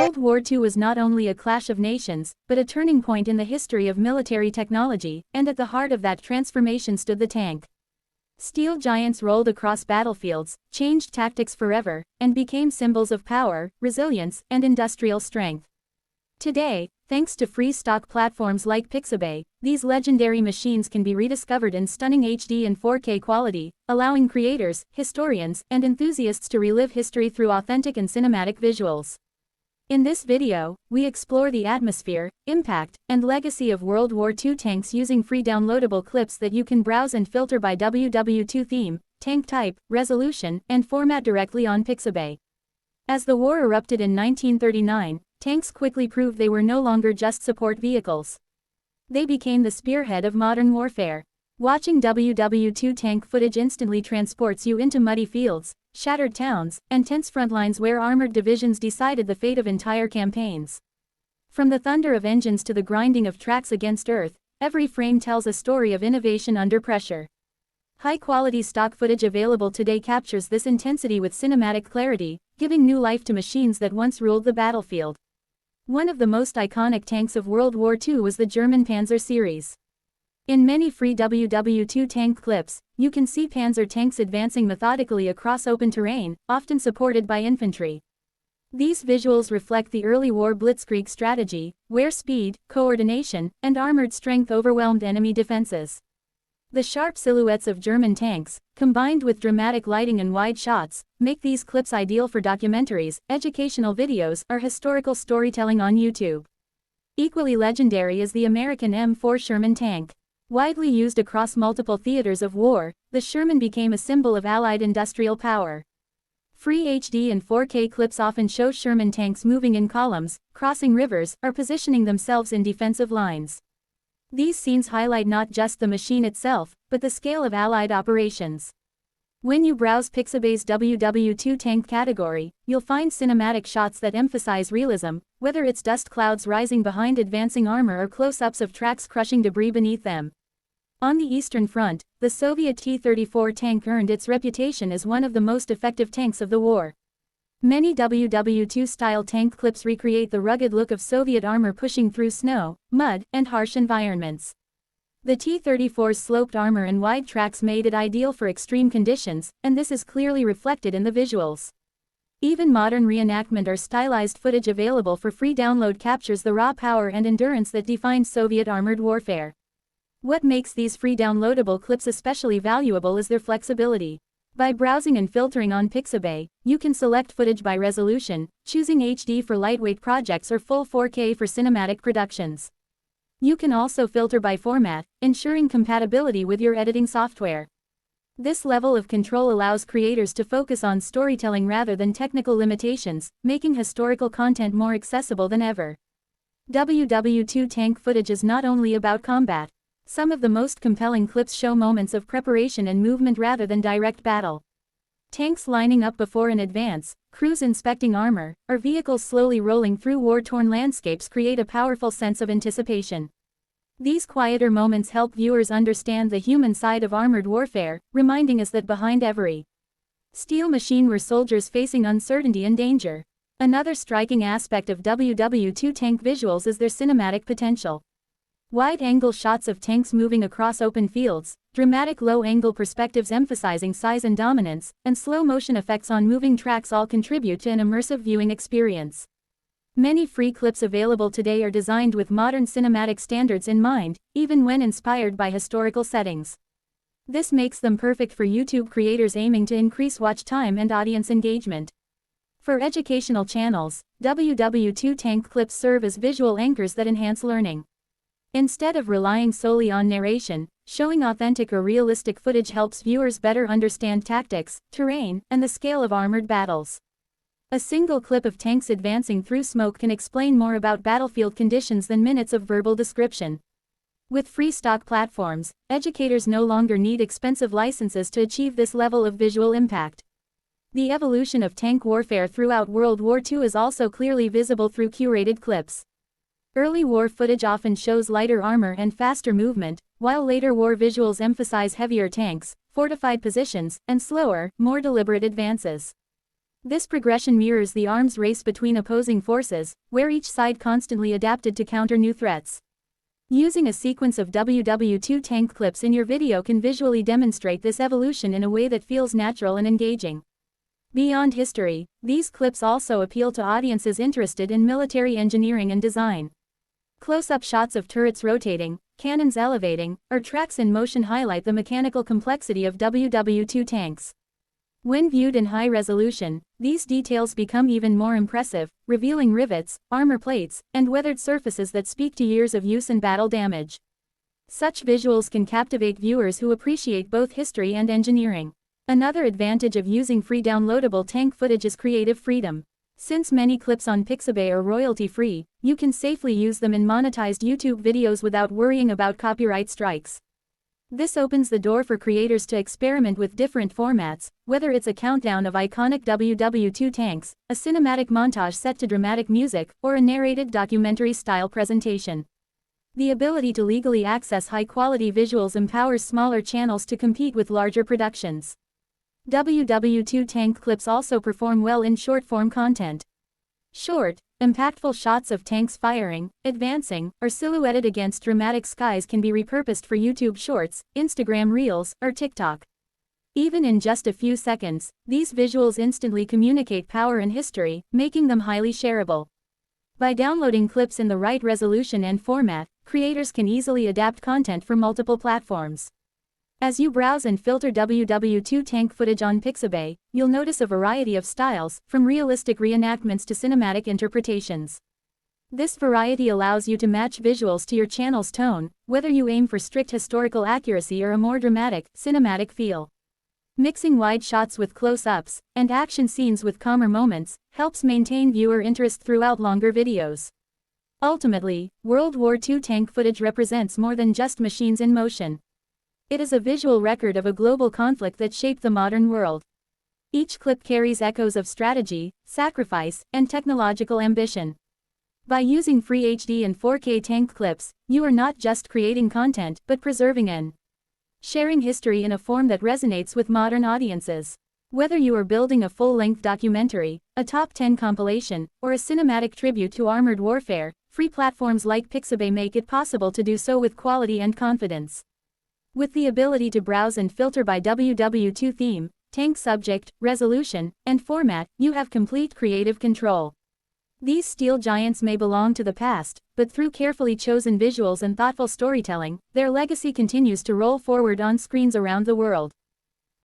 World War II was not only a clash of nations, but a turning point in the history of military technology, and at the heart of that transformation stood the tank. Steel giants rolled across battlefields, changed tactics forever, and became symbols of power, resilience, and industrial strength. Today, thanks to free stock platforms like Pixabay, these legendary machines can be rediscovered in stunning HD and 4K quality, allowing creators, historians, and enthusiasts to relive history through authentic and cinematic visuals. In this video, we explore the atmosphere, impact, and legacy of World War II tanks using free downloadable clips that you can browse and filter by WW2 theme, tank type, resolution, and format directly on Pixabay. As the war erupted in 1939, tanks quickly proved they were no longer just support vehicles. They became the spearhead of modern warfare. Watching WW2 tank footage instantly transports you into muddy fields, shattered towns, and tense front lines where armored divisions decided the fate of entire campaigns. From the thunder of engines to the grinding of tracks against earth, every frame tells a story of innovation under pressure. High-quality stock footage available today captures this intensity with cinematic clarity, giving new life to machines that once ruled the battlefield. One of the most iconic tanks of World War II was the German Panzer series. In many free WW2 tank clips, you can see Panzer tanks advancing methodically across open terrain, often supported by infantry. These visuals reflect the early war blitzkrieg strategy, where speed, coordination, and armored strength overwhelmed enemy defenses. The sharp silhouettes of German tanks, combined with dramatic lighting and wide shots, make these clips ideal for documentaries, educational videos, or historical storytelling on YouTube. Equally legendary is the American M4 Sherman tank. Widely used across multiple theaters of war, the Sherman became a symbol of Allied industrial power. Free HD and 4K clips often show Sherman tanks moving in columns, crossing rivers, or positioning themselves in defensive lines. These scenes highlight not just the machine itself, but the scale of Allied operations. When you browse Pixabay's WW2 tank category, you'll find cinematic shots that emphasize realism, whether it's dust clouds rising behind advancing armor or close-ups of tracks crushing debris beneath them. On the Eastern Front, the Soviet T-34 tank earned its reputation as one of the most effective tanks of the war. Many WW2-style tank clips recreate the rugged look of Soviet armor pushing through snow, mud, and harsh environments. The T-34's sloped armor and wide tracks made it ideal for extreme conditions, and this is clearly reflected in the visuals. Even modern reenactment or stylized footage available for free download captures the raw power and endurance that defined Soviet armored warfare. What makes these free downloadable clips especially valuable is their flexibility. By browsing and filtering on Pixabay, you can select footage by resolution, choosing HD for lightweight projects or full 4K for cinematic productions. You can also filter by format, ensuring compatibility with your editing software. This level of control allows creators to focus on storytelling rather than technical limitations, making historical content more accessible than ever. WW2 tank footage is not only about combat. Some of the most compelling clips show moments of preparation and movement rather than direct battle. Tanks lining up before an advance, crews inspecting armor, or vehicles slowly rolling through war-torn landscapes create a powerful sense of anticipation. These quieter moments help viewers understand the human side of armored warfare, reminding us that behind every steel machine were soldiers facing uncertainty and danger. Another striking aspect of WW2 tank visuals is their cinematic potential. Wide-angle shots of tanks moving across open fields, dramatic low-angle perspectives emphasizing size and dominance, and slow-motion effects on moving tracks all contribute to an immersive viewing experience. Many free clips available today are designed with modern cinematic standards in mind, even when inspired by historical settings. This makes them perfect for YouTube creators aiming to increase watch time and audience engagement. For educational channels, WW2 tank clips serve as visual anchors that enhance learning. Instead of relying solely on narration, showing authentic or realistic footage helps viewers better understand tactics, terrain, and the scale of armored battles. A single clip of tanks advancing through smoke can explain more about battlefield conditions than minutes of verbal description. With free stock platforms, educators no longer need expensive licenses to achieve this level of visual impact. The evolution of tank warfare throughout World War II is also clearly visible through curated clips. Early war footage often shows lighter armor and faster movement, while later war visuals emphasize heavier tanks, fortified positions, and slower, more deliberate advances. This progression mirrors the arms race between opposing forces, where each side constantly adapted to counter new threats. Using a sequence of WW2 tank clips in your video can visually demonstrate this evolution in a way that feels natural and engaging. Beyond history, these clips also appeal to audiences interested in military engineering and design. Close-up shots of turrets rotating, cannons elevating, or tracks in motion highlight the mechanical complexity of WW2 tanks. When viewed in high resolution, these details become even more impressive, revealing rivets, armor plates, and weathered surfaces that speak to years of use and battle damage. Such visuals can captivate viewers who appreciate both history and engineering. Another advantage of using free downloadable tank footage is creative freedom. Since many clips on Pixabay are royalty-free, you can safely use them in monetized YouTube videos without worrying about copyright strikes. This opens the door for creators to experiment with different formats, whether it's a countdown of iconic WW2 tanks, a cinematic montage set to dramatic music, or a narrated documentary-style presentation. The ability to legally access high-quality visuals empowers smaller channels to compete with larger productions. WW2 tank clips also perform well in short-form content. Short, impactful shots of tanks firing, advancing, or silhouetted against dramatic skies can be repurposed for YouTube Shorts, Instagram Reels, or TikTok. Even in just a few seconds, these visuals instantly communicate power and history, making them highly shareable. By downloading clips in the right resolution and format, creators can easily adapt content for multiple platforms. As you browse and filter WW2 tank footage on Pixabay, you'll notice a variety of styles, from realistic reenactments to cinematic interpretations. This variety allows you to match visuals to your channel's tone, whether you aim for strict historical accuracy or a more dramatic, cinematic feel. Mixing wide shots with close-ups, and action scenes with calmer moments, helps maintain viewer interest throughout longer videos. Ultimately, World War II tank footage represents more than just machines in motion. It is a visual record of a global conflict that shaped the modern world. Each clip carries echoes of strategy, sacrifice, and technological ambition. By using free HD and 4K tank clips, you are not just creating content, but preserving and sharing history in a form that resonates with modern audiences. Whether you are building a full-length documentary, a top 10 compilation, or a cinematic tribute to armored warfare, free platforms like Pixabay make it possible to do so with quality and confidence. With the ability to browse and filter by WW2 theme, tank subject, resolution, and format, you have complete creative control. These steel giants may belong to the past, but through carefully chosen visuals and thoughtful storytelling, their legacy continues to roll forward on screens around the world.